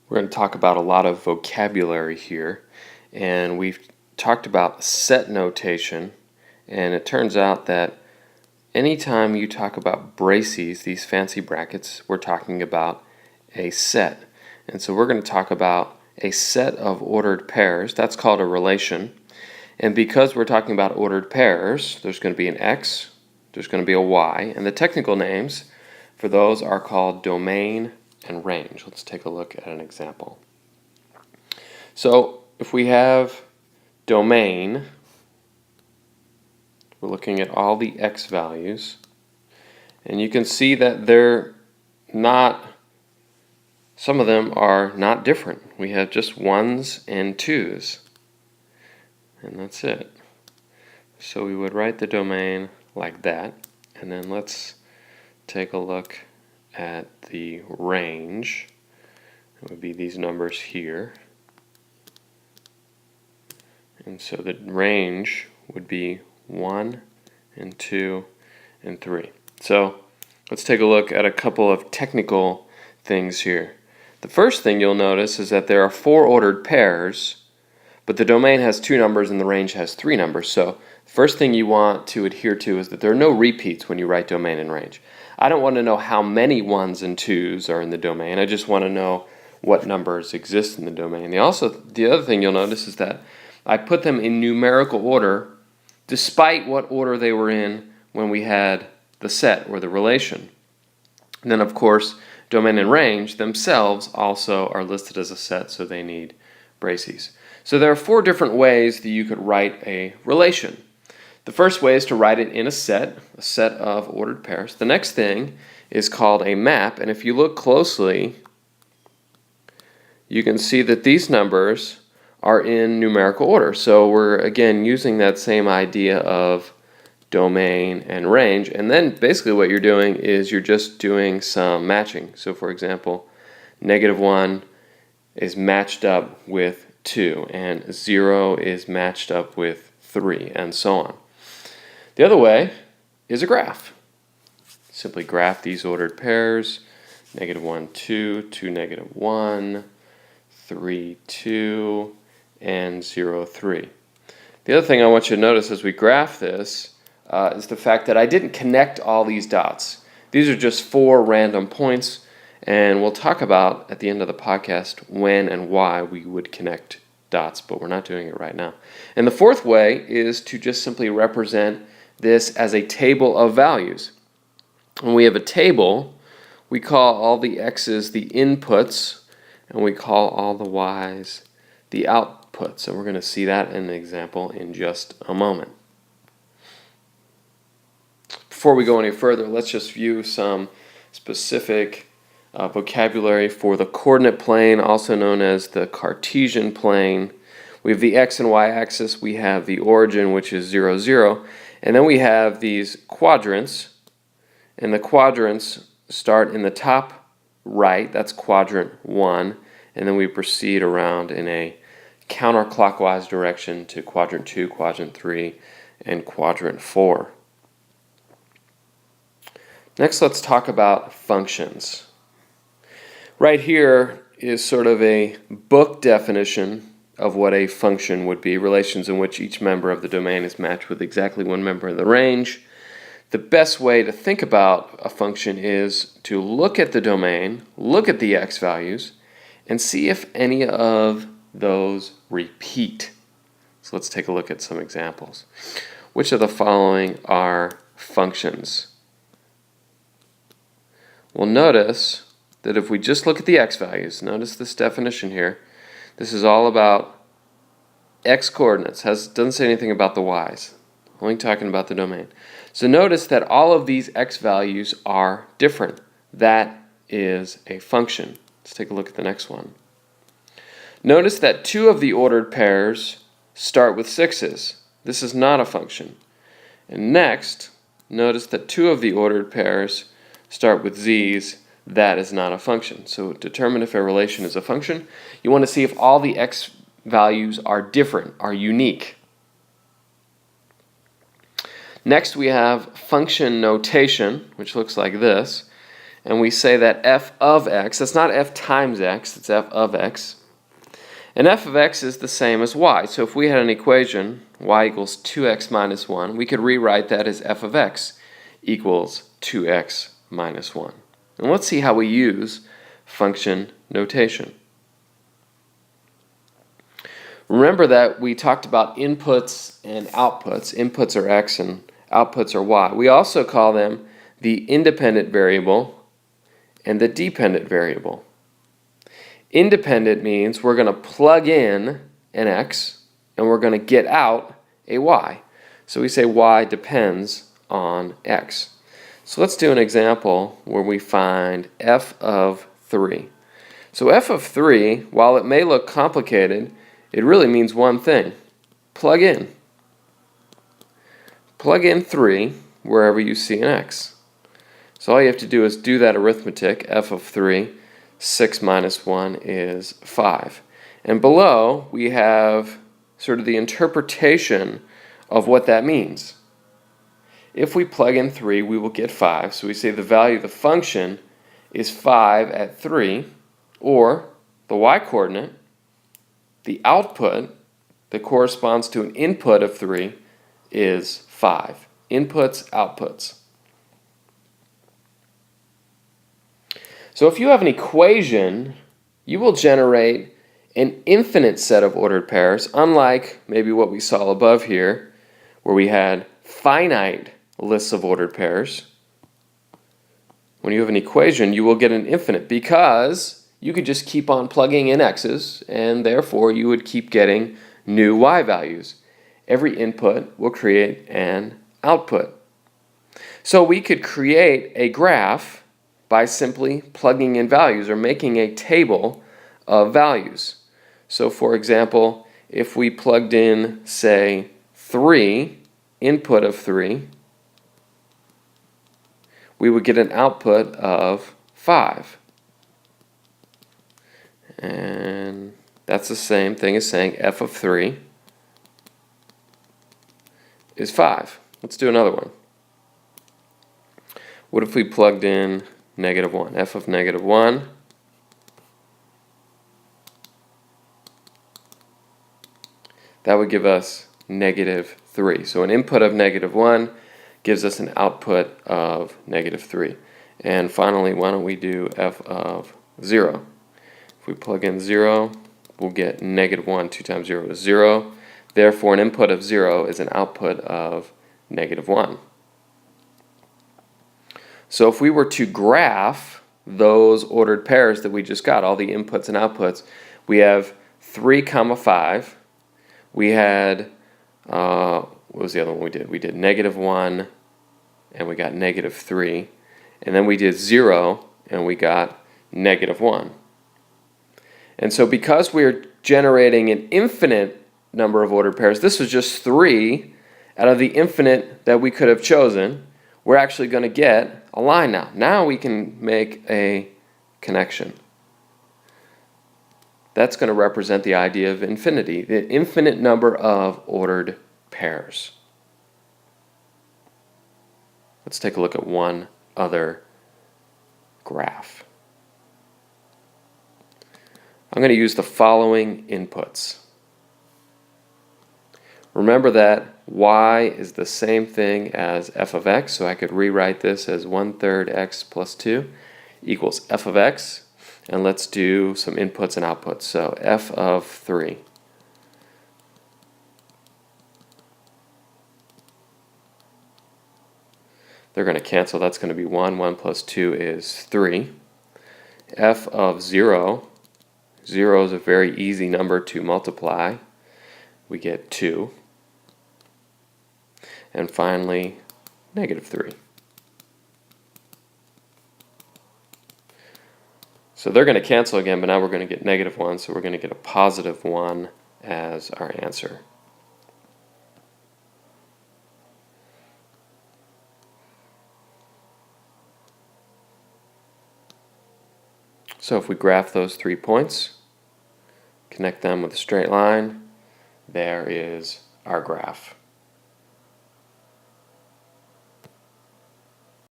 We're going to talk about a lot of vocabulary here, and we've talked about set notation, and it turns out that anytime you talk about braces, these fancy brackets, we're talking about a set. And so we're going to talk about a set of ordered pairs. That's called a relation. And because we're talking about ordered pairs, there's going to be an X, there's going to be a Y, and the technical names for those are called domain and range. Let's take a look at an example. So if we have domain, we're looking at all the X values, and you can see that some of them are not different. We have just 1s and 2s, and that's it. So we would write the domain like that, and then let's take a look at the range. It would be these numbers here. And so the range would be 1 and 2 and 3. So let's take a look at a couple of technical things here. The first thing you'll notice is that there are 4 ordered pairs, but the domain has 2 numbers and the range has 3 numbers. So the first thing you want to adhere to is that there are no repeats when you write domain and range. I don't want to know how many 1s and 2s are in the domain. I just want to know what numbers exist in the domain. The other thing you'll notice is that I put them in numerical order despite what order they were in when we had the set or the relation. And then, of course, domain and range themselves also are listed as a set, so they need braces. So there are 4 different ways that you could write a relation. The first way is to write it in a set of ordered pairs. The next thing is called a map, and if you look closely, you can see that these numbers are in numerical order. So we're again using that same idea of domain and range, and then basically what you're doing is you're just doing some matching. So for example, -1 is matched up with 2, and 0 is matched up with 3, and so on. The other way is a graph. Simply graph these ordered pairs: -1, 2, 2, -1, 3, 2, and 0, 3. The other thing I want you to notice as we graph this is the fact that I didn't connect all these dots. These are just 4 random points, and we'll talk about at the end of the podcast when and why we would connect dots, but we're not doing it right now. And the fourth way is to just simply represent this as a table of values. When we have a table, we call all the x's the inputs, and we call all the y's the outputs. And we're going to see that in an example in just a moment. Before we go any further, let's just view some specific vocabulary for the coordinate plane, also known as the Cartesian plane. We have the x and y axis, we have the origin, which is 0, 0, and then we have these quadrants, and the quadrants start in the top right, that's quadrant 1, and then we proceed around in a counterclockwise direction to quadrant 2, quadrant 3, and quadrant 4. Next, let's talk about functions. Right here is sort of a book definition of what a function would be: relations in which each member of the domain is matched with exactly one member of the range. The best way to think about a function is to look at the domain, look at the x values, and see if any of those repeat. So let's take a look at some examples. Which of the following are functions? Well, notice that if we just look at the x values, notice this definition here, this is all about x coordinates, doesn't say anything about the y's, only talking about the domain. So notice that all of these x values are different. That is a function. Let's take a look at the next one. Notice that 2 of the ordered pairs start with 6's. This is not a function. And next, notice that 2 of the ordered pairs start with z's. That is not a function. So to determine if a relation is a function, you want to see if all the x values are different, are unique. Next we have function notation, which looks like this. and we say that f of x, that's not f times x, it's f of x. And f of x is the same as y. So if we had an equation, y equals 2x minus 1, we could rewrite that as f of x equals 2x minus 1. And let's see how we use function notation. Remember that we talked about inputs and outputs. Inputs are x and outputs are y. We also call them the independent variable and the dependent variable. Independent means we're going to plug in an x and we're going to get out a y. So we say y depends on x. So let's do an example where we find f of 3. So f of 3, while it may look complicated, it really means one thing. Plug in. Plug in 3 wherever you see an x. So all you have to do is do that arithmetic. F of 3, 6 minus 1 is 5. And below we have sort of the interpretation of what that means. If we plug in 3, we will get 5. So we say the value of the function is 5 at 3, or the y-coordinate, the output that corresponds to an input of 3 is 5. Inputs, outputs. So if you have an equation, you will generate an infinite set of ordered pairs, unlike maybe what we saw above here, where we had finite lists of ordered pairs. When you have an equation, you will get an infinite because you could just keep on plugging in x's, and therefore you would keep getting new y values. Every input will create an output. So we could create a graph by simply plugging in values or making a table of values. So for example, if we plugged in, say, 3, input of 3, we would get an output of 5. And that's the same thing as saying f of 3 is 5. Let's do another one. What if we plugged in negative 1? F of negative 1 that would give us negative 3. So an input of negative 1 gives us an output of negative 3. And finally, why don't we do f of 0? If we plug in 0, we'll get negative 1. 2 times 0 is 0. Therefore, an input of 0 is an output of negative 1. So if we were to graph those ordered pairs that we just got, all the inputs and outputs, we have 3, 5. We had, what was the other one we did? We did negative 1, and we got negative 3. And then we did 0, and we got negative 1. And so because we're generating an infinite number of ordered pairs, this was just 3 out of the infinite that we could have chosen, we're actually going to get a line now. Now we can make a connection. That's going to represent the idea of infinity, the infinite number of ordered pairs. Let's take a look at one other graph. I'm going to use the following inputs. Remember that y is the same thing as f of x, so I could rewrite this as 1/3 x plus 2 equals f of x. And let's do some inputs and outputs. So f of 3. They're going to cancel. That's going to be 1. 1 plus 2 is 3. F of 0. 0 is a very easy number to multiply. We get 2. And finally, negative 3. So they're going to cancel again, but now we're going to get negative 1, so we're going to get a positive 1 as our answer. So if we graph those 3 points, connect them with a straight line, there is our graph.